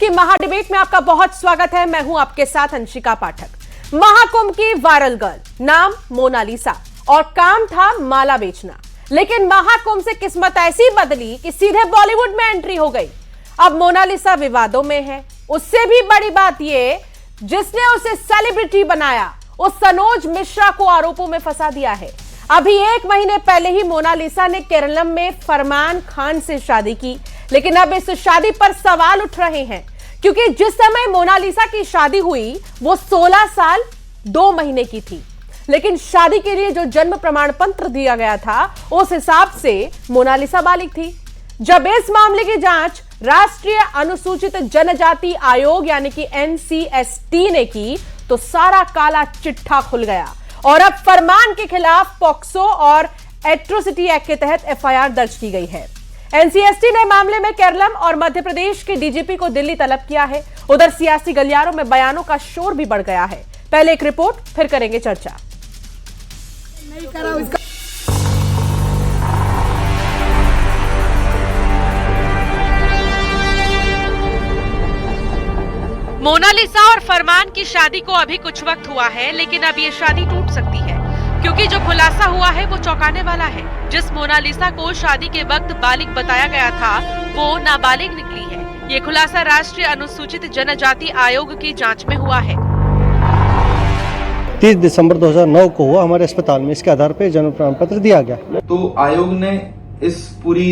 की महाडिबेट में आपका बहुत स्वागत है। मैं हूं आपके साथ अंशिका पाठक। महाकुंभ की वायरल गर्ल, नाम मोनालिसा और काम था माला बेचना। लेकिन महाकुंभ से किस्मत ऐसी बदली कि सीधे बॉलीवुड में एंट्री हो गई। अब मोनालिसा विवादों में है। उससे भी बड़ी बात यह, जिसने उसे सेलिब्रिटी बनाया उस सनोज मिश्रा को आरोपों में फंसा दिया है। अभी 1 महीने पहले ही मोनालिसा ने केरलम में फरमान खान से शादी की, लेकिन अब इस शादी पर सवाल उठ रहे हैं क्योंकि जिस समय मोनालिसा की शादी हुई वो 16 साल 2 महीने की थी। लेकिन शादी के लिए जो जन्म प्रमाण पत्र दिया गया था उस हिसाब से मोनालिसा बालिग थी। जब इस मामले की जांच राष्ट्रीय अनुसूचित जनजाति आयोग यानी कि NCST ने की तो सारा काला चिट्ठा खुल गया और अब फरमान के खिलाफ पॉक्सो और एट्रोसिटी एक्ट के तहत FIR दर्ज की गई है। NCST ने मामले में केरलम और मध्य प्रदेश के DGP को दिल्ली तलब किया है। उधर सियासी गलियारों में बयानों का शोर भी बढ़ गया है। पहले एक रिपोर्ट, फिर करेंगे चर्चा। मोनालिसा और फरमान की शादी को अभी कुछ वक्त हुआ है, लेकिन अब ये शादी टूट सकती है क्योंकि जो खुलासा हुआ है वो चौंकाने वाला है। जिस मोनालिसा को शादी के वक्त बालिग बताया गया था वो नाबालिग निकली है। ये खुलासा राष्ट्रीय अनुसूचित जनजाति आयोग की जांच में हुआ है। 30 दिसंबर 2009 को हुआ हमारे अस्पताल में। इसके आधार पर जन्म प्रमाण पत्र दिया गया। तो आयोग ने इस पूरी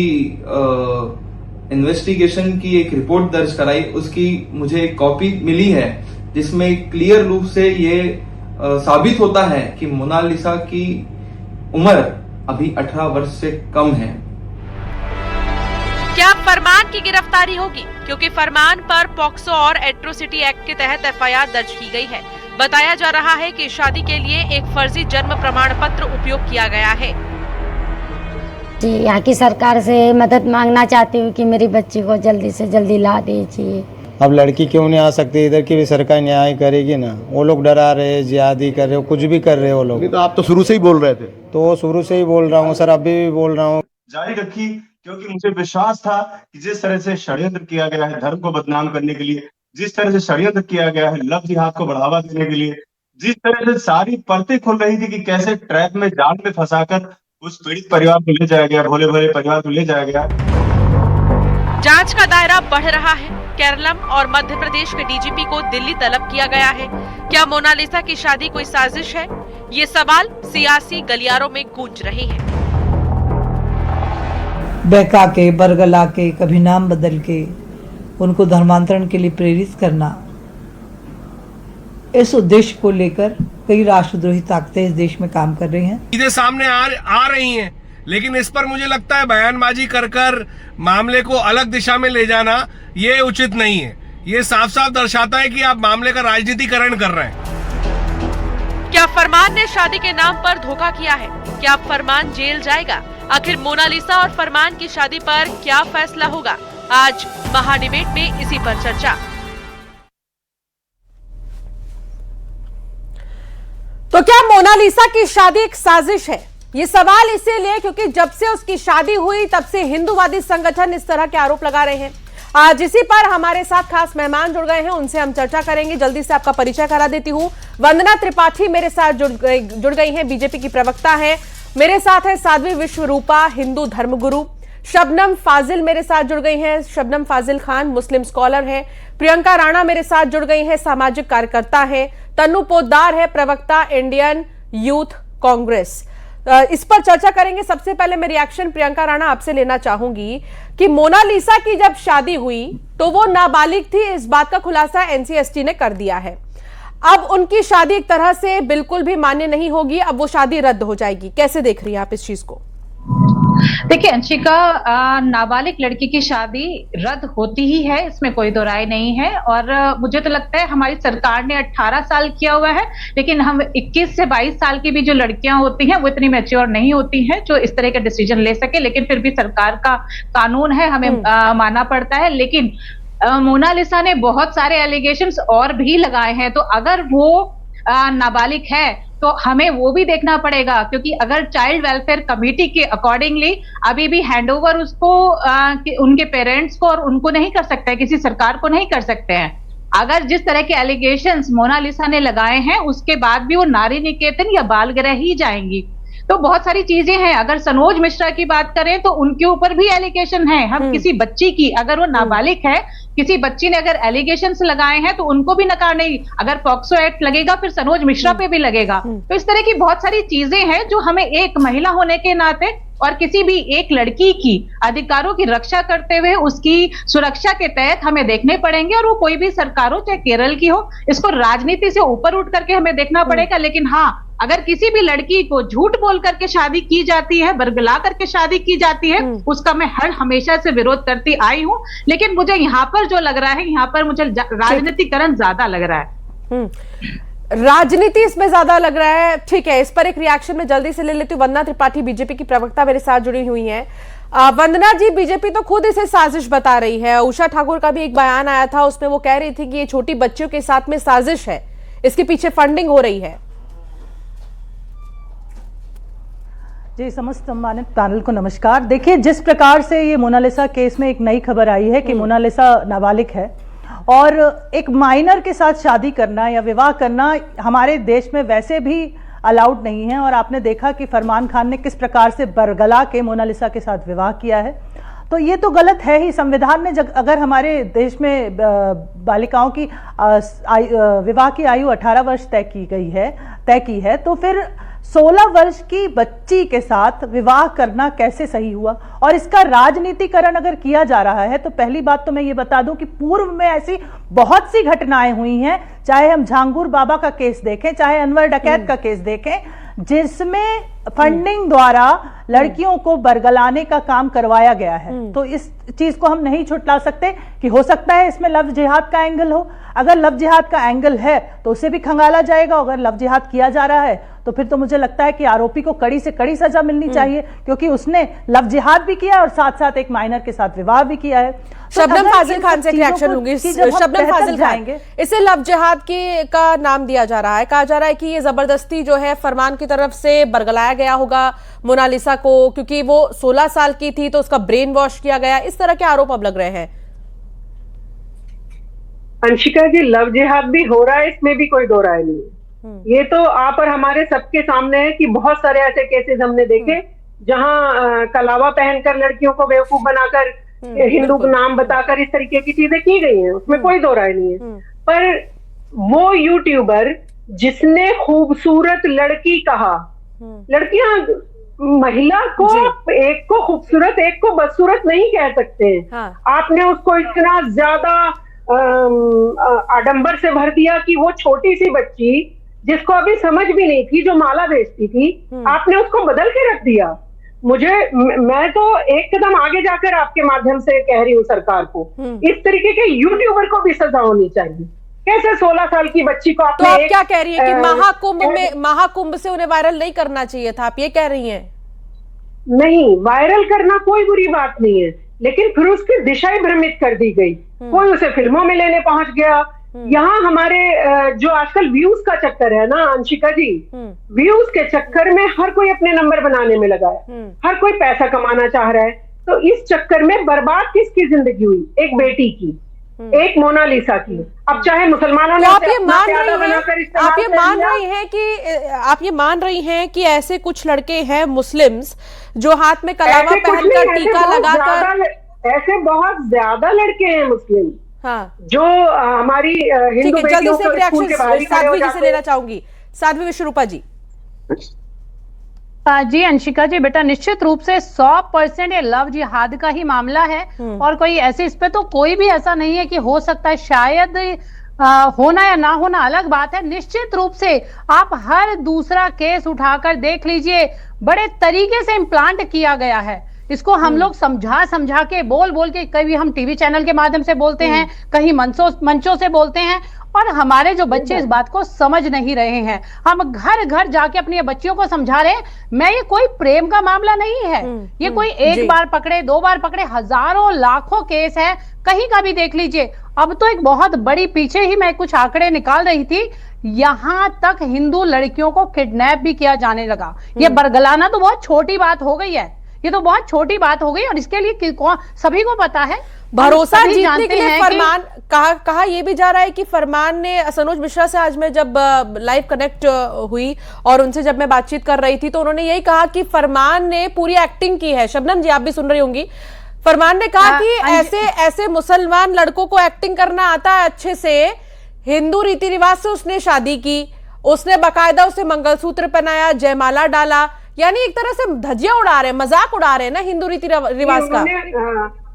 इन्वेस्टिगेशन की एक रिपोर्ट दर्ज कराई। उसकी मुझे एक कॉपी मिली है जिसमें क्लियर रूप से ये साबित होता है कि मोनालिसा की उम्र अभी 18 वर्ष से कम है। क्या फरमान की गिरफ्तारी होगी? क्योंकि फरमान पर पॉक्सो और एट्रोसिटी एक्ट के तहत FIR दर्ज की गई है। बताया जा रहा है कि शादी के लिए एक फर्जी जन्म प्रमाण पत्र उपयोग किया गया है। जी, यहाँ की सरकार से मदद मांगना चाहती हूँ कि मेरी बच्ची को जल्दी से जल्दी ला दीजिए। अब लड़की क्यों नहीं आ सकती? इधर की भी सरकार न्याय करेगी ना। वो लोग डरा रहे हैं, जिहादी कर रहे हो, कुछ भी कर रहे हो लोग। तो आप तो शुरू से ही बोल रहे थे। तो शुरू से ही बोल रहा हूँ सर, अभी भी बोल रहा हूँ। जारी रखी क्योंकि मुझे विश्वास था कि जिस तरह से षड्यंत्र किया गया है धर्म को बदनाम करने के लिए, जिस तरह से षड्यंत्र किया गया है लव जिहाद को बढ़ावा देने के लिए, जिस तरह से सारी परतें खुल रही थी कि कैसे ट्रैप में जाल में फंसाकर उस पीड़ित परिवार को ले जाया गया, भोले भोले परिवार को ले जाया गया। जांच का दायरा बढ़ रहा है। केरलम और मध्य प्रदेश के DGP को दिल्ली तलब किया गया है। क्या मोनालिसा की शादी कोई साजिश है? ये सवाल सियासी गलियारों में गूंज रहे हैं। बहका के, बरगला के, कभी नाम बदल के उनको धर्मांतरण के लिए प्रेरित करना, इस उद्देश्य को लेकर कई राष्ट्रद्रोही ताकतें इस देश में काम कर रही हैं। सीधे सामने आ रही हैं, लेकिन इस पर मुझे लगता है बयानबाजी कर मामले को अलग दिशा में ले जाना ये उचित नहीं है। ये साफ साफ दर्शाता है कि आप मामले का राजनीतिकरण कर रहे हैं। क्या फरमान ने शादी के नाम पर धोखा किया है? क्या फरमान जेल जाएगा? आखिर मोनालिसा और फरमान की शादी पर क्या फैसला होगा? आज महाडिबेट में इसी पर चर्चा। तो क्या मोनालिसा की शादी एक साजिश है? ये सवाल इसीलिए क्योंकि जब से उसकी शादी हुई तब से हिंदूवादी संगठन इस तरह के आरोप लगा रहे हैं। आज इसी पर हमारे साथ खास मेहमान जुड़ गए हैं, उनसे हम चर्चा करेंगे। जल्दी से आपका परिचय करा देती हूं। वंदना त्रिपाठी मेरे साथ जुड़ गई हैं, BJP की प्रवक्ता हैं। मेरे साथ है साध्वी विश्वरूपा, हिंदू धर्मगुरु। शबनम फाजिल मेरे साथ जुड़ गई हैं, शबनम फाजिल खान मुस्लिम स्कॉलर हैं। प्रियंका राणा मेरे साथ जुड़ गई हैं, सामाजिक कार्यकर्ता हैं। तन्नू पोद्दार है, प्रवक्ता इंडियन यूथ कांग्रेस। इस पर चर्चा करेंगे। सबसे पहले मैं रिएक्शन प्रियंका राणा आपसे लेना चाहूंगी कि मोनालिसा की जब शादी हुई तो वो नाबालिग थी, इस बात का खुलासा NCST ने कर दिया है। अब उनकी शादी एक तरह से बिल्कुल भी मान्य नहीं होगी, अब वो शादी रद्द हो जाएगी। कैसे देख रही है आप इस चीज को? देखिए अंशिका, नाबालिग लड़की की शादी रद्द होती ही है, इसमें कोई दो राय नहीं है। और मुझे तो लगता है हमारी सरकार ने 18 साल किया हुआ है, लेकिन हम 21 से 22 साल की भी जो लड़कियां होती हैं वो इतनी मैच्योर नहीं होती हैं जो इस तरह के डिसीजन ले सके। लेकिन फिर भी सरकार का कानून है, हमें मानना पड़ता है। लेकिन मोनालिसा ने बहुत सारे एलिगेशंस और भी लगाए हैं, तो अगर वो नाबालिग है तो हमें वो भी देखना पड़ेगा, क्योंकि अगर चाइल्ड वेलफेयर कमेटी के अकॉर्डिंगली अभी भी हैंडओवर उसको उनके पेरेंट्स को और उनको नहीं कर सकते हैं, किसी सरकार को नहीं कर सकते हैं। अगर जिस तरह के एलिगेशंस मोनालिसा ने लगाए हैं उसके बाद भी वो नारी निकेतन या बाल गृह ही जाएंगी। तो बहुत सारी चीजें हैं। अगर सनोज मिश्रा की बात करें तो उनके ऊपर भी एलिगेशन है। हम किसी बच्ची की, अगर वो नाबालिग है, किसी बच्ची ने अगर एलिगेशंस लगाए हैं तो उनको भी नकार नहीं, अगर पॉक्सो एक्ट लगेगा फिर सनोज मिश्रा पे भी लगेगा। तो इस तरह की बहुत सारी चीजें हैं जो हमें एक महिला होने के नाते और किसी भी एक लड़की की अधिकारों की रक्षा करते हुए उसकी सुरक्षा के तहत हमें देखने पड़ेंगे। और वो कोई भी सरकार हो, चाहे केरल की हो, इसको राजनीति से ऊपर उठ करके हमें देखना पड़ेगा। लेकिन हाँ, अगर किसी भी लड़की को झूठ बोल करके शादी की जाती है, बरगला करके शादी की जाती है, उसका मैं हमेशा से विरोध करती आई हूं। लेकिन मुझे यहाँ पर जो लग रहा है, यहाँ पर मुझे राजनीतिकरण ज्यादा लग रहा है। राजनीति इसमें ज्यादा लग रहा है। ठीक है, इस पर एक रिएक्शन में जल्दी से ले लेती हूँ। वंदना त्रिपाठी बीजेपी की प्रवक्ता मेरे साथ जुड़ी हुई हैं। वंदना जी, बीजेपी तो खुद इसे साजिश बता रही है। उषा ठाकुर का भी एक बयान आया था, उसमें वो कह रही थी कि ये छोटी बच्चियों के साथ में साजिश है, इसके पीछे फंडिंग हो रही है। जी, समस्त सम्मानित पैनल को नमस्कार। देखिए, जिस प्रकार से ये मोनालिसा केस में एक नई खबर आई है कि मोनालिसा नाबालिग है और एक माइनर के साथ शादी करना या विवाह करना हमारे देश में वैसे भी अलाउड नहीं है। और आपने देखा कि फरमान खान ने किस प्रकार से बरगला के मोनालिसा के साथ विवाह किया है, तो ये तो गलत है ही। संविधान ने अगर हमारे देश में बालिकाओं की विवाह की आयु 18 वर्ष तय की है, तो फिर 16 वर्ष की बच्ची के साथ विवाह करना कैसे सही हुआ। और इसका राजनीतिकरण अगर किया जा रहा है तो पहली बात तो मैं ये बता दूं कि पूर्व में ऐसी बहुत सी घटनाएं हुई हैं, चाहे हम झांगुर बाबा का केस देखें, चाहे अनवर डकैत का केस देखें, जिसमें फंडिंग द्वारा लड़कियों को बरगलाने का काम करवाया गया है। तो इस चीज को हम नहीं छुटला सकते कि हो सकता है इसमें लव जिहाद का एंगल हो। अगर लव जिहाद का एंगल है तो उसे भी खंगाला जाएगा। अगर लव जिहाद किया जा रहा है तो फिर तो मुझे लगता है कि आरोपी को कड़ी से कड़ी सजा मिलनी चाहिए, क्योंकि उसने लव जिहाद भी किया और साथ साथ एक माइनर के साथ विवाह भी किया है। शबनम फाजिल खान से रिएक्शन लूंगी। शबनम फाजिल खान, इसे लव जिहाद का नाम दिया जा रहा है, कहा जा रहा है कि ये जबरदस्ती जो है फरमान की तरफ से बरगलाया गया होगा मोनालिसा को, क्योंकि वो 16 साल की थी तो उसका ब्रेन वॉश किया गया। इस तरह के आरोप अब लग रहे हैं। अंशिका जी, लव जिहाद भी हो रहा है, इसमें भी कोई दो राय नहीं है। ये तो आप और हमारे सबके सामने है कि बहुत सारे ऐसे केसेस हमने देखे जहां कलावा पहनकर लड़कियों को बेवकूफ बनाकर हिंदू नाम बताकर इस तरीके की चीजें की गई हैं, उसमें कोई दो राय नहीं है। पर वो यूट्यूबर जिसने खूबसूरत लड़की कहा, लड़कियां महिला को एक को खूबसूरत एक को बदसूरत नहीं कह सकते हैं। हाँ। आपने उसको इतना ज्यादा आडंबर से भर दिया कि वो छोटी सी बच्ची जिसको अभी समझ भी नहीं थी, जो माला बेचती थी, आपने उसको बदल के रख दिया। मैं तो एक कदम आगे जाकर आपके माध्यम से कह रही हूँ सरकार को, इस तरीके के यूट्यूबर को भी सजा होनी चाहिए। कैसे 16 साल की बच्ची को आपने, तो आप क्या कह रही है कि महाकुंभ से उन्हें वायरल नहीं करना चाहिए था, आप ये कह रही हैं? नहीं, वायरल करना कोई बुरी बात नहीं है, लेकिन फिर उसकी दिशा ही भ्रमित कर दी गई। कोई उसे फिल्मों में लेने पहुंच गया। यहाँ हमारे जो आजकल व्यूज का चक्कर है ना अंशिका जी, व्यूज के चक्कर में हर कोई अपने नंबर बनाने में लगा है, हर कोई पैसा कमाना चाह रहा है। तो इस चक्कर में बर्बाद किसकी जिंदगी हुई? एक बेटी की, एक मोनालिसा की। अब चाहे मुसलमानों ने आप ये मान रही हैं कि ऐसे कुछ लड़के हैं मुस्लिम्स जो हाथ में कलावा पहनकर टीका लगाकर, ऐसे बहुत ज्यादा लड़के हैं मुस्लिम, हाँ, जो हमारी हिंदू बेटियों को स्कूल के बाहर साध्वी जी से लेना चाहूंगी। साध्वी विश्वरूपा जी। जी अंशिका जी, बेटा निश्चित रूप से 100% ये लव जिहाद का ही मामला है। और कोई ऐसे, इस पे तो कोई भी ऐसा नहीं है कि हो सकता है, शायद होना या ना होना अलग बात है। निश्चित रूप से आप हर दूसरा केस उठाकर देख लीजिए, बड़े तरीके से इम्प्लांट किया गया है। इसको हम लोग समझा समझा के बोल बोल के, कभी हम टीवी चैनल के माध्यम से बोलते हैं, कहीं मंचों से बोलते हैं, और हमारे जो बच्चे इस बात को समझ नहीं रहे हैं। हम घर घर जाके अपनी बच्चियों को समझा रहे हैं। मैं ये कोई प्रेम का मामला नहीं है, ये कोई एक बार पकड़े 2 बार पकड़े, हजारों लाखों केस है, कहीं का भी देख लीजिए। अब तो एक बहुत बड़ी, पीछे ही मैं कुछ आंकड़े निकाल रही थी, यहां तक हिंदू लड़कियों को किडनैप भी किया जाने लगा। ये बरगलाना तो बहुत छोटी बात हो गई है, ये तो बहुत छोटी बात हो गई, और इसके लिए सभी को पता है। भरोसा जीतने के लिए फरमान कहा यह भी जा रहा है कि फरमान ने, सनोज मिश्रा से आज मैं जब लाइव कनेक्ट हुई और उनसे जब मैं बातचीत कर रही थी, तो उन्होंने यही कहा कि फरमान ने पूरी एक्टिंग की है। शबनम जी, आप भी सुन रही होंगी, फरमान ने कहा कि ऐसे मुसलमान लड़कों को एक्टिंग करना आता है अच्छे से, हिंदू रीति रिवाज से उसने शादी की, उसने बाकायदा उसे मंगलसूत्र पहनाया, जयमाला डाला, यानी एक तरह से धज्जियां उड़ा रहे हैं, मजाक उड़ा रहे हैं ना हिंदू रीति रिवाज का।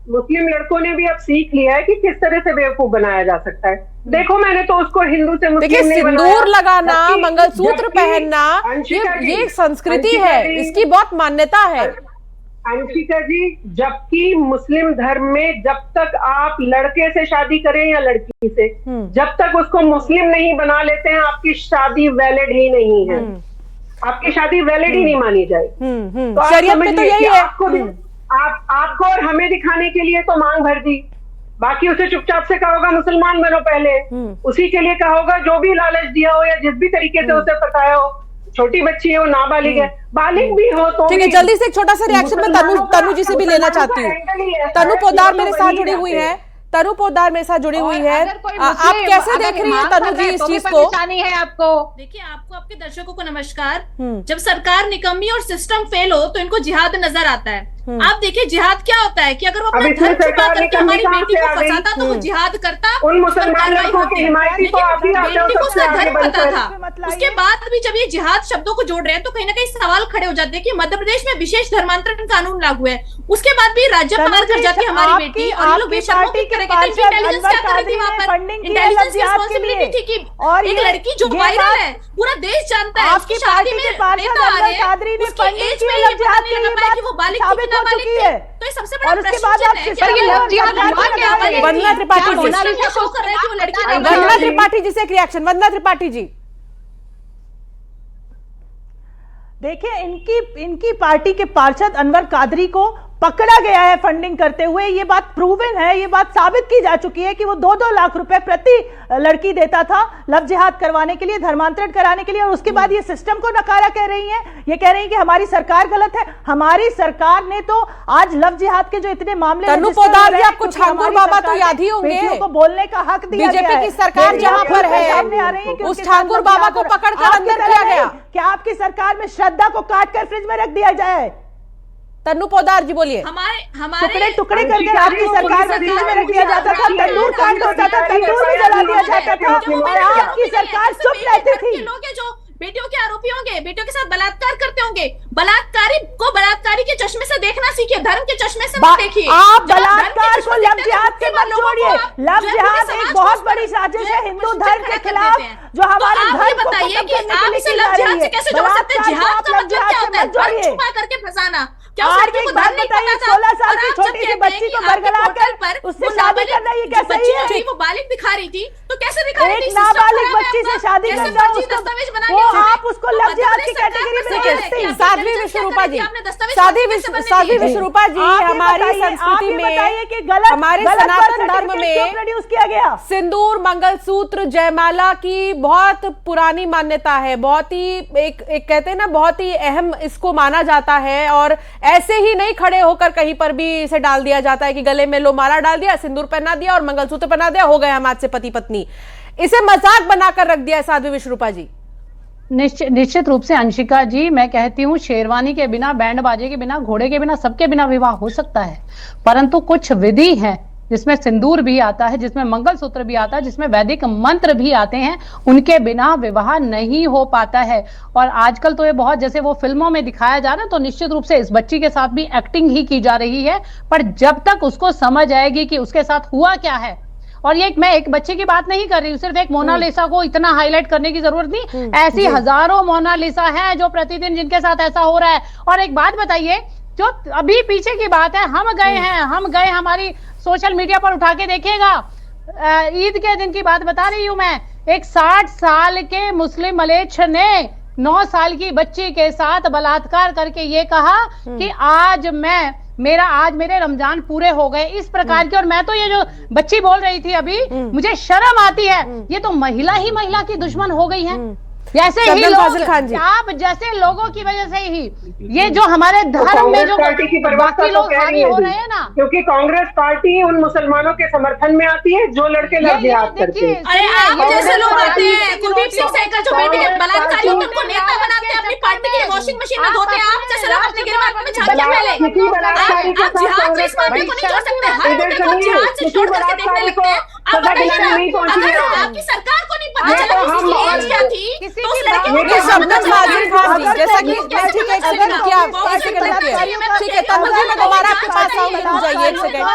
मुस्लिम लड़कों ने भी अब सीख लिया है कि किस तरह से बेवकूफ बनाया जा सकता है। देखो, मैंने तो उसको हिंदू से मुस्लिम नहीं बनाया। सिंदूर लगाना, मंगलसूत्र पहनना, ये संस्कृति है, इसकी बहुत मान्यता है। अंशिका जी, जबकि मुस्लिम धर्म में जब तक आप लड़के से शादी करें या लड़की से, जब तक उसको मुस्लिम नहीं बना लेते हैं, आपकी शादी वैलिड ही नहीं है, आपकी शादी वैलिड ही नहीं मानी जाएगी। तो शरीयत में तो यही है। आपको और हमें दिखाने के लिए तो मांग भर दी, बाकी उसे चुपचाप से कहा होगा मुसलमान बनो पहले, उसी के लिए कहा होगा जो भी लालच दिया हो या जिस भी तरीके से उसे बताया हो। छोटी बच्ची हो, नाबालिग है, बालिग भी हो तो ठीक है। जल्दी से एक छोटा सा रिएक्शन में तनु जी से भी लेना चाहती हूँ। तनु पोद्दार मेरे साथ जुड़ी हुई है, तनु पोद्दार मेरे साथ जुड़ी हुई है। आप कैसे देख रही हैं तनु जी इस चीज को? है आपको, देखिए, आपको, आपके दर्शकों को नमस्कार। जब सरकार निकम्मी और सिस्टम फेल हो तो इनको जिहाद नजर आता है। आप देखिए जिहाद क्या होता है कि अगर वो अपना धर्म छुपा करके हमारी बेटी को फंसाता तो वो जिहाद करता, उन मुसलमान लड़कों की हिमायती को आप ही आते हो, बेटी को उसका धर्म पता था। मतलब उसके बाद भी जब ये जिहाद शब्दों को जोड़ रहे हैं तो कहीं ना कहीं सवाल खड़े हो जाते हैं कि मध्य प्रदेश में विशेष धर्मांतरण कानून लागू है, उसके बाद भी राज्य पार कर जाती है हमारी बेटी, और ये लोग बेशर्मों की तरह के इंटेलिजेंस क्या कर रही थी वहां पर, इंटेलिजेंस की रिस्पांसिबिलिटी थी कि एक लड़की जो वायरल है, पूरा देश जानता है, उसकी शादी में नेता आ रहे हैं, उसकी एज पे ये पता नहीं लगा पाया कि वो बालिग थी कि नाबालिग थे। तो ये सबसे बड़ा प्रश्न है। वंदना त्रिपाठी जी से एक रिएक्शन। वंदना त्रिपाठी जी, देखिए, इनकी पार्टी के पार्षद अनवर कादरी को पकड़ा गया है फंडिंग करते हुए। ये बात प्रूवन है, ये बात साबित की जा चुकी है कि वो 2-2 लाख रुपए प्रति लड़की देता था लव जिहाद करवाने के लिए, धर्मांतरण कराने के लिए, और उसके बाद ये सिस्टम को नकारा कह रही हैं। ये कह रही हैं कि हमारी सरकार गलत है। हमारी सरकार ने तो आज लव जिहाद के जो इतने मामले तनु पोद्दार जी, आपको ठाकुर बाबा तो याद ही होंगे, को बोलने का हक दिया गया है। बीजेपी की सरकार जहां पर है, उस ठाकुर बाबा को पकड़कर अंदर किया गया। क्या आपकी सरकार में श्रद्धा को काट कर फ्रिज में रख दिया जाए? तन्नू पोद्दार जी बोलिए। टुकड़े टुकड़े करके आपकी सरकार में फ्रिज में रख दिया जाता था, तंदूर कांड होता था, तंदूर में जला दिया जाता था, और आपकी सरकार चुप रहती थी। जो बेटियों के आरोपी होंगे, बेटियों के साथ बलात्कार करते होंगे, बलात्कारी को बलात्कारी के चश्मे से देखना सीखिए, धर्म के चश्मे से मत देखिए। आप बलात्कार को लव जिहाद से मत जोड़िए। लव जिहाद एक बहुत बड़ी साजिश है हिंदू धर्म के खिलाफ, जो हमारे धर्म को बताइए कि आप इसे लव जिहाद से कैसे जोड़ सकते हैं? जिहाद का मतलब क्या होता है? धर्म छुपा करके फंसाना। क्या उस लड़की को धर्म नहीं पता था? 16 साल की छोटी सी बच्ची को बरगला कर उससे शादी करना, ये क्या सही है? वो बालिग दिखा रही थी तो कैसे दिखा रही थी? एक नाबालिग बच्ची से शादी करना, वो आप उसको लव जिहाद की कैटेगरी में रखते हैं। साध्वी विश्वरूपा जी, साध्वी विश्वरूपा जी, हमारी संस्कृति में, हमारे सनातन धर्म में प्रोड्यूस किया गया सिंदूर, मंगलसूत्र, जयमाला की बहुत पुरानी मान्यता है, बहुत ही एक कहते हैं ना, बहुत ही अहम इसको माना जाता है। और ऐसे ही नहीं खड़े होकर कहीं पर भी इसे डाल दिया जाता है कि गले में लो माला डाल दिया, सिंदूर पहना दिया और मंगलसूत्र पहना दिया, हो गए हम आज से पति पत्नी। इसे मजाक बनाकर रख दिया है साध्वी विश्वरूपा जी। निश्चित रूप से अंशिका जी, मैं कहती हूँ शेरवानी के बिना, बैंड बाजे के बिना, घोड़े के बिना, सबके बिना विवाह हो सकता है, परंतु कुछ विधि है जिसमें सिंदूर भी आता है, जिसमें मंगलसूत्र भी आता है, जिसमें वैदिक मंत्र भी आते हैं, उनके बिना विवाह नहीं हो पाता है। और आजकल तो ये बहुत, जैसे वो फिल्मों में दिखाया जा रहा है, तो निश्चित रूप से इस बच्ची के साथ भी एक्टिंग ही की जा रही है, पर जब तक उसको समझ आएगी कि उसके साथ हुआ क्या है, और ये मैं एक बच्चे की बात नहीं कर रही हूँ, सिर्फ एक मोनालिसा को इतना हाईलाइट करने की जरूरत नहीं, ऐसी हजारों मोनालिसा है जो प्रतिदिन जिनके साथ ऐसा हो रहा है। और एक बात बताइए जो अभी पीछे की बात है, हम गए, हमारी सोशल मीडिया पर उठा के देखिएगा, ईद के दिन की बात बता रही हूं मैं, एक 60 साल के मुस्लिम मलेच्छ ने 9 साल की बच्ची के साथ बलात्कार करके ये कहा कि आज मेरे रमजान पूरे हो गए, इस प्रकार की। और मैं तो ये जो बच्ची बोल रही थी अभी, मुझे शर्म आती है, ये तो महिला ही महिला की दुश्मन हो गई है। जैसे ही लोग, आप जैसे लोगों की वजह से ही ये जो हमारे धर्म में जो बाकी लोग हावी हो रहे हैं ना, क्योंकि कांग्रेस पार्टी उन मुसलमानों के समर्थन में आती है जो लड़के लव जिहाद करते हैं। अरे आप जैसे लोग आते हैं, कुलदीप सिंह सेंगर जो बेटी के बलात्कारियों को नेता बनाते हैं, अपनी पार्टी के वॉशिंग मशीन में धोते हैं, आप जैसे लोग अपने गिरफ्तार में झांकियां पहले आप जिहाद से इस मामले को नहीं छोड़ सकते, हर मुद्दे को जिहाद से छोड़ करके देखने लगते हैं। आप बताइए ना, अगर आपकी सरकार को नहीं पता चला किसी की एज क्या थी, तो उस लड़के को शबनम फाजिल खान जी, जैसा कि ठीक है, ठीक है, तब मुझे मैं दोबारा आपके पास आऊंगी, रुक जाइए एक सेकंड।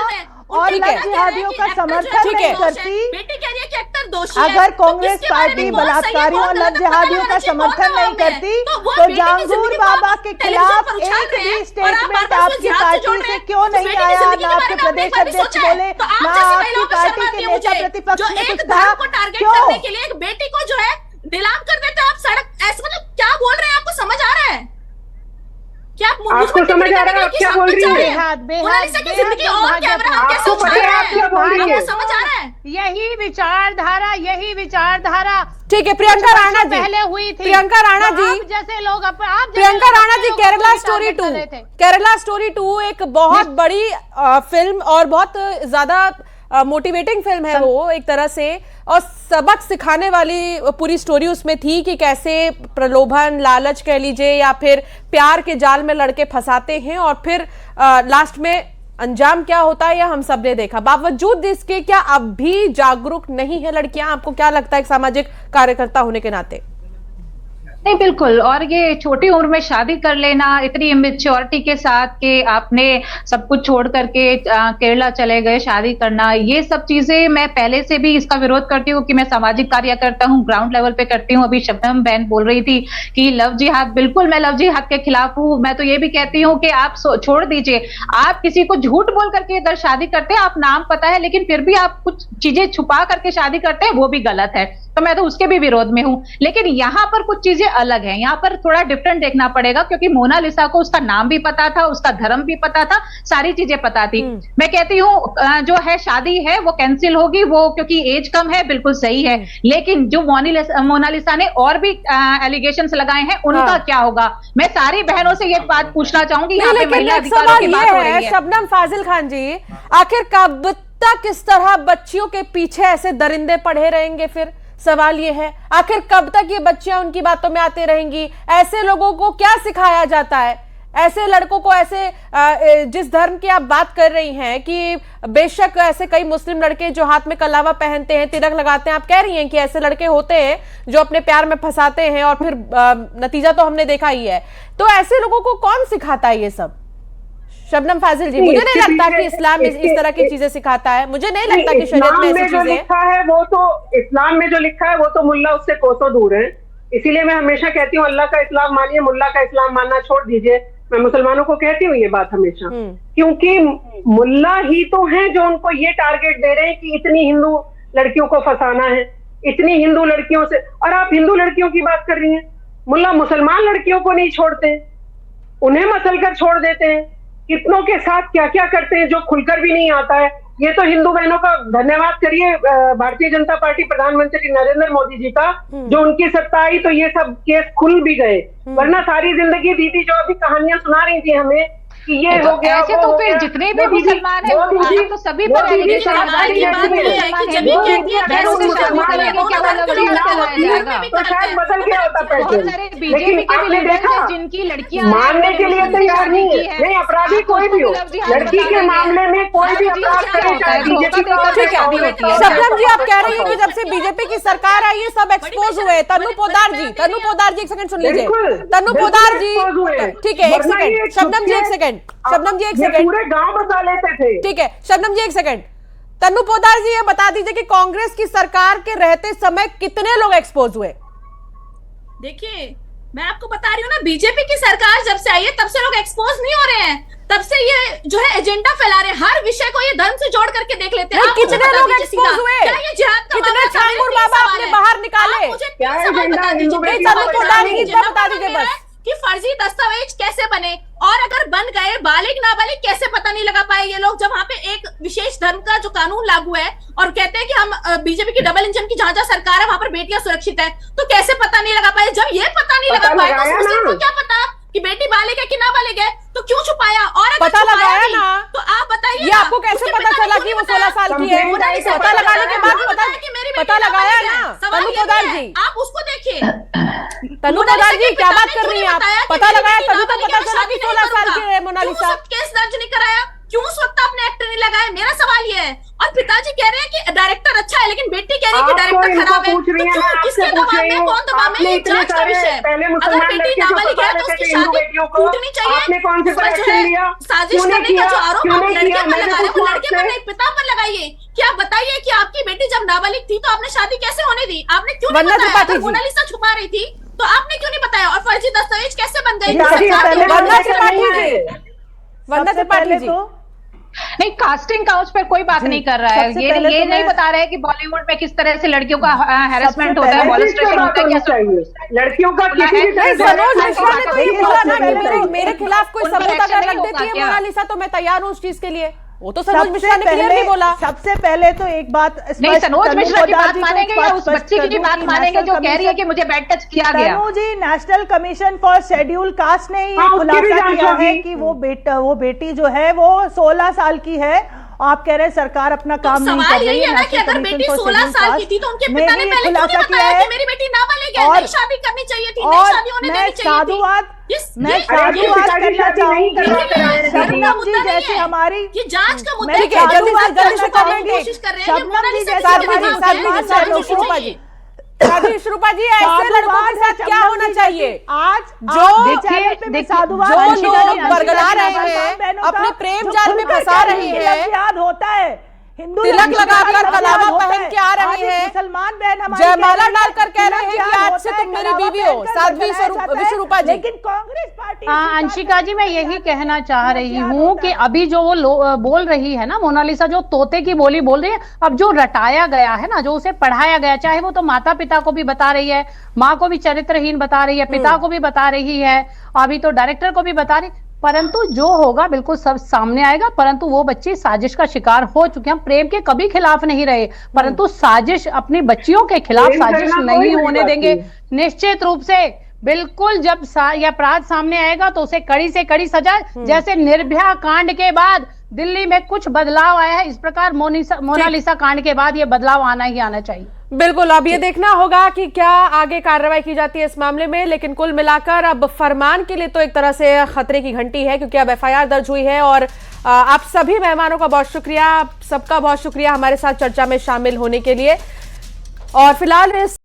और लव जिहादियों का समर्थन नहीं करती। बेटी कह रही है कि अख्तर दोषी है, अगर कांग्रेस पार्टी बलात्कारियों और लव जिहादियों का समर्थन नहीं करती तो जांगूर बाबा के खिलाफ एक भी स्टेटमेंट आपकी पार्टी से क्यों नहीं आया? ना आपके प्रदेश अध्यक्ष बोले, ना आपकी पार्टी के नेता प्रतिपक्ष ने कुछ कहा, क्यों? के लिए एक बेटी को जो है नीलाम कर देते आप सड़क, ऐसे मतलब क्या बोल रहे हैं? आपको समझ आ रहा है क्या? आपको समझ आ रहा है आप क्या बोल रही है? मोनालिसा की जिंदगी और कैमरा आप कैसे उठा रहे हैं? आपको समझ आ रहा है? यही विचारधारा ठीक है। प्रियंका राणा जी पहले हुई थी, प्रियंका राणा जी जैसे लोग प्रियंका राणा जी, केरला स्टोरी 2 एक बहुत बड़ी फिल्म और बहुत ज्यादा मोटिवेटिंग फिल्म है वो एक तरह से, और सबक सिखाने वाली पूरी स्टोरी उसमें थी कि कैसे प्रलोभन, लालच कह लीजिए, या फिर प्यार के जाल में लड़के फंसाते हैं और फिर लास्ट में अंजाम क्या होता है, यह हम सब ने देखा। बावजूद इसके क्या अब भी जागरूक नहीं है लड़कियां? आपको क्या लगता है एक सामाजिक कार्यकर्ता होने के नाते? नहीं, बिल्कुल। और ये छोटी उम्र में शादी कर लेना, इतनी इमेच्योरिटी के साथ कि आपने सब कुछ छोड़ करके केरला चले गए शादी करना, ये सब चीजें मैं पहले से भी इसका विरोध करती हूँ कि मैं सामाजिक कार्य करता हूँ, ग्राउंड लेवल पे करती हूँ। अभी शबनम बहन बोल रही थी कि लव जिहाद, बिल्कुल मैं लव जिहाद के खिलाफ हूँ। मैं तो ये भी कहती हूँ कि आप छोड़ दीजिए, आप किसी को झूठ बोल करके इधर शादी करते हैं, आप नाम पता है लेकिन फिर भी आप कुछ चीजें छुपा करके शादी करते हैं, वो भी गलत है, तो मैं तो उसके भी विरोध में हूँ। लेकिन यहाँ पर कुछ चीजें अलग है, यहाँ पर थोड़ा डिफरेंट देखना पड़ेगा, क्योंकि मोनालिसा को उसका नाम भी पता था, उसका धर्म भी पता था, सारी चीजें पता थी। मैं कहती हूँ जो है शादी है वो कैंसिल होगी, वो क्योंकि एज कम है, बिल्कुल सही है। लेकिन जो मोनालिसा ने और भी एलिगेशंस लगाए हैं, उनका क्या होगा? मैं सारी बहनों से ये बात पूछना चाहूंगी। यहाँ पे महिला अधिकारों की बात हो रही है। शबनम फाजिल खान जी, आखिर कब तक किस तरह बच्चियों के पीछे ऐसे दरिंदे पड़े रहेंगे? फिर सवाल ये है, आखिर कब तक ये बच्चियां उनकी बातों में आती रहेंगी? ऐसे लोगों को क्या सिखाया जाता है? ऐसे लड़कों को, ऐसे जिस धर्म की आप बात कर रही हैं कि बेशक ऐसे कई मुस्लिम लड़के जो हाथ में कलावा पहनते हैं, तिलक लगाते हैं, आप कह रही हैं कि ऐसे लड़के होते हैं जो अपने प्यार में फंसाते हैं और फिर नतीजा तो हमने देखा ही है। तो ऐसे लोगों को कौन सिखाता है ये सब? शबनम फाजिल जी, मुझे नहीं लगता कि इस्लाम इस तरह की चीजें सिखाता है। मुझे नहीं लगता कि शरीयत में ऐसी चीजें लिखा है वो तो, इस्लाम में जो लिखा है वो तो मुल्ला उससे कोसों दूर है। इसीलिए मैं हमेशा कहती हूँ अल्लाह का इस्लाम मानिए, मुल्ला का इस्लाम मानना छोड़ दीजिए। मैं मुसलमानों को कहती हूँ ये बात हमेशा, क्योंकि मुल्ला ही तो हैं जो उनको ये टारगेट दे रहे हैं कि इतनी हिंदू लड़कियों को फंसाना है, इतनी हिंदू लड़कियों से। और आप हिंदू लड़कियों की बात कर रही हैं, मुल्ला मुसलमान लड़कियों को नहीं छोड़ते, उन्हें मसल कर छोड़ देते हैं। कितनों के साथ क्या क्या करते हैं जो खुलकर भी नहीं आता है। ये तो हिंदू बहनों का धन्यवाद करिए भारतीय जनता पार्टी, प्रधानमंत्री नरेंद्र मोदी जी का, जो उनकी सत्ता आई तो ये सब केस खुल भी गए, वरना सारी जिंदगी दीदी जो अभी कहानियां सुना रही थी हमें कि ये हो गया, ऐसे तो फिर जितने भी मुसलमान हैं तो सभी पर एलिगेशन लगा रही है कि जब ये कहती है बहनों से शादी करेंगे क्या मतलब जाएगा, तो शायद बदल गया होता पैटर्न। बीजेपी के भी लीडर हैं जिनकी लड़कियां मानने के लिए तैयार नहीं है। नहीं, अपराधी कोई भी हो, लड़की के मामले में कोई भी अपराध करे, चाहे बीजेपी का हो, शबनम जी, आप कह रही हैं कि जब से बीजेपी की सरकार आई है सब एक्सपोज हुए। तन्नू पोदार जी, एक सेकंड सुन लीजिए। तन्नू पोदार जी, ठीक है, एक सेकंड। शबनम जी एक सेकंड, शबनम जी एक सेकंड, पूरे गांव बता लेते थे। ठीक है शबनम जी एक सेकंड। तन्नू पोदार जी ये बता दीजिए कि कांग्रेस की सरकार के रहते समय कितने लोग एक्सपोज हुए? देखिए, मैं आपको बता रही हूँ ना, बीजेपी की सरकार जब से आई है तब से लोग एक्सपोज नहीं हो रहे हैं, तब से ये जो है एजेंडा फैला रहे हैं, हर विषय को ये धर्म से जोड़ करके देख लेते हैं। कितने लोग एक्सपोज हुए, क्या ये जिहाद का कितने छांगुर बाबा आपने बाहर निकाले, क्या एजेंडा बता दीजिए बस कि फर्जी दस्तावेज कैसे बने, और अगर बन गए बालिग नाबालिग कैसे पता नहीं लगा पाए ये लोग, जब वहां पे एक विशेष धर्म का जो कानून लागू है और कहते हैं कि हम बीजेपी की डबल इंजन की जहां जहां सरकार है वहां पर बेटियां सुरक्षित है, तो कैसे पता नहीं लगा पाए? जब ये पता नहीं लगा पाए तो मुस्लिम को क्या पता कि बेटी बालिग है कि नाबालिग है, तो क्यों छुपाया? और अगर पता लगाया ना, तो आप बताइए ये आपको कैसे पता चला कि वो 16 साल की है? पता लगाने के बाद पता लगाया ना तनु पोदार जी, आप उसको देखिए। तनु पोदार जी क्या बात कर रही हैं आप? पता लगाया तभी तो पता चला कि 16 साल की है मोनालिसा। केस दर्ज नहीं कराया, क्यों उस वक्त आपने एक्टर नहीं लगाया? मेरा सवाल ये है। और पिताजी कह रहे हैं कि डायरेक्टर अच्छा है, लेकिन बेटी कह रही है कि डायरेक्टर खराब है, तो किसके दबाव में, कौन दबाव में? ये जांच का विषय है। अगर बेटी नाबालिग है तो उसकी शादी टूटनी चाहिए। साजिश करने का जो आरोप आप लड़के पर लगा रहे हैं वो लड़के पर नहीं, पिता पर लगाइए। क्या बताइए कि आपकी बेटी जब नाबालिग थी तो आपने शादी कैसे होने दी? आपने क्यों नहीं बताया? मोनालिसा छुपा रही थी तो आपने क्यों नहीं बताया? और फर्जी दस्तावेज कैसे बन गए? वंदना त्रिपाठी जी नहीं, कास्टिंग काउच पर कोई बात नहीं कर रहा है। ये नहीं बता रहे कि बॉलीवुड में किस तरह से लड़कियों का हैरेसमेंट होता है, मॉलेस्टेशन होता है, क्या लड़कियों का किसी भी तरह सनोज मिश्रा ने तो ये बोला ना कि मेरे खिलाफ कोई सबूत अगर रख देती है मोनालिसा तो मैं तैयार हूँ उस चीज के लिए। वो तो सनोज मिश्रा ने क्लियर नहीं बोला। सबसे पहले तो एक बात नहीं, सनोज मिश्रा की बात मानेंगे या उस बच्ची की बात मानेंगे जो कह रही है कि मुझे बैड टच किया गया? Tanu ji, national commission for schedule caste ने ये खुलासा किया है कि वो बेटी जो है वो 16 साल की है। आप कह रहे हैं सरकार अपना काम नहीं कर रही है। ना कि अगर बेटी 16 साल की थी तो उनके पिता ने पहले क्यों नहीं बताया कि मेरी बेटी नाबालिग है, नई शादी करनी चाहिए थी, नई शादी होने देनी चाहिए थी। मैं साधुवाद करना चाहूंगी शबनम जी जैसे हमारी ये जांच का मुद्दा ठीक है, जल्दी से कोशिश कर रहे हैं। साध्वी श्रुपा जी, ऐसे लड़कों के साथ क्या होना चाहिए? आज जो लोग बरगला रहे हैं, अपने प्रेम जाल में फंसा रहे हैं, याद होता है हिंदू तिलक लगाकर कलावा पहन के आ रहे हैं, मुसलमान बहन हमारी जयमाला डालकर कह रहे हैं कि आज से तुम मेरी बीवी हो। साध्वी विश्वरूपा जी, लेकिन कांग्रेस पार्टी अंशिका जी, मैं यही कहना चाह रही हूँ कि अभी जो वो बोल रही है ना मोनालिसा, जो तोते की बोली बोल रही है, अब जो रटाया गया है ना, जो उसे पढ़ाया गया, चाहे वो तो माता पिता को भी बता रही है, माँ को भी चरित्रहीन बता रही है, पिता को भी बता रही है, अभी तो डायरेक्टर को भी बता रही, परंतु जो होगा बिल्कुल सब सामने आएगा। परंतु वो बच्ची साजिश का शिकार हो चुके हैं। हम प्रेम के कभी खिलाफ नहीं रहे, परंतु साजिश, अपनी बच्चियों के खिलाफ साजिश नहीं होने देंगे। निश्चित रूप से बिल्कुल जब ये अपराध सामने आएगा तो उसे कड़ी से कड़ी सजा, जैसे निर्भया कांड के बाद दिल्ली में कुछ बदलाव आया है, इस प्रकार मोनालिसा कांड के बाद ये बदलाव आना ही आना चाहिए। बिल्कुल, अब ये देखना होगा कि क्या आगे कार्रवाई की जाती है इस मामले में। लेकिन कुल मिलाकर अब फरमान के लिए तो एक तरह से खतरे की घंटी है, क्योंकि अब एफआईआर दर्ज हुई है। और आप सभी मेहमानों का बहुत शुक्रिया, सबका बहुत शुक्रिया हमारे साथ चर्चा में शामिल होने के लिए। और फिलहाल इस